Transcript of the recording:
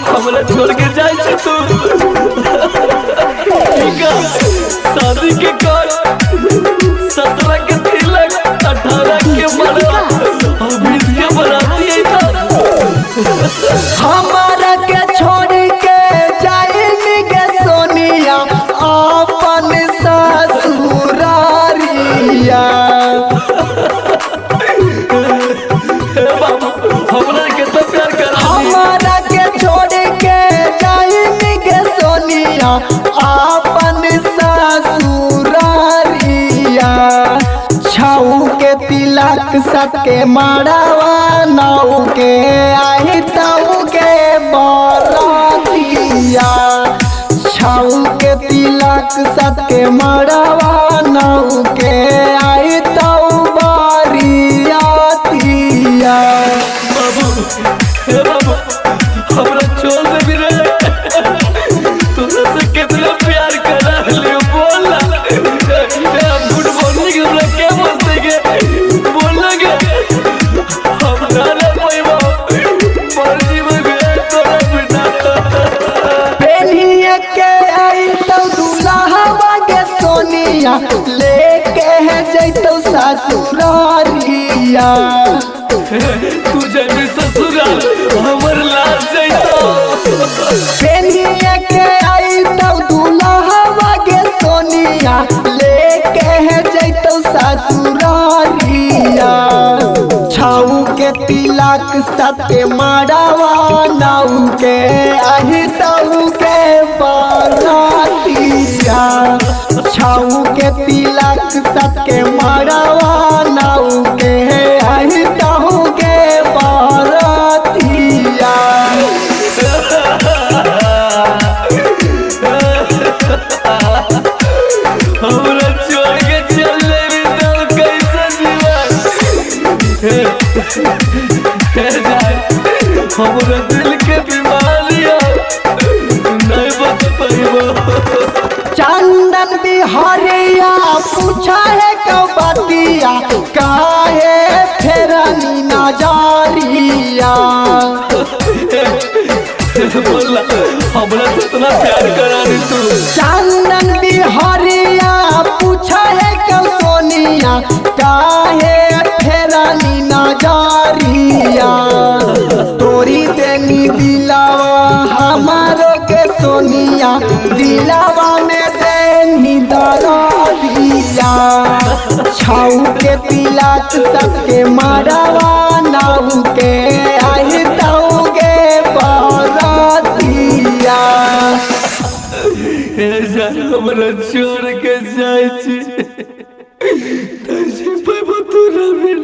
हमरा छोड़ के जाए छे तू शादी के कर 17 के तिलक 18 के मरवा और 20 के बराती है हमारा के छोड़ के जाए गे सोनिया अपन ससुरारिया। हमरा के तो प्यार कर हमारा के छोड़ के जाए गे सोनिया अपन ससुरारिया। छाऊ के तिलक सके मड़वा नाऊ के आई ताऊ के बरातिया। छाऊ के तिलक सके मड़वा नाऊ के आई ताऊ बारियातिया। बाबू हे बाबू हमरा छोड़ दे भी रे तोरा से कितना प्यार करा लियो बोल ना गुड मॉर्निंग हमरा क्या बोलते के बोल लगे हम गाना पैबा मर्जी में गए तोरा बिना पेनिए के आई तो दुल्हा के सोनिया लेके है जैतो ससुरारिया। तू जब ससुराल हमर लाज जैतो पेनिए के आई तो दुल्हा के सोनिया लेके है जैतो ससुरारिया। छाऊ के तिलक सते मड़वा नाऊ के आई ताऊ के बारातिया। छाऊ के तिलक सते मड़वा नाऊ के आई ताऊ के बारातिया। हमरा छोड़ के चल रे तो कैसे जीवन हमरा दिल के बीमारियां नहीं बच पाइबो चंदन बिहारिया पूछा है कबतिया काहे फेरनी नजरिया। बोला हमरा कितना प्यार करा रे तू चंदन बिहारिया पूछा है सोनिया काहे फेरनी नजरिया। तोरी देनी दिलावा हमारो के सोनिया दिलावा में देनी दरिया। छाऊ के तिलक सबके मड़वा नाऊ के आई ताऊ के बारातिया। हे जान हमरा छोड़ के जाए छी तै से पाइबो तू ना मिल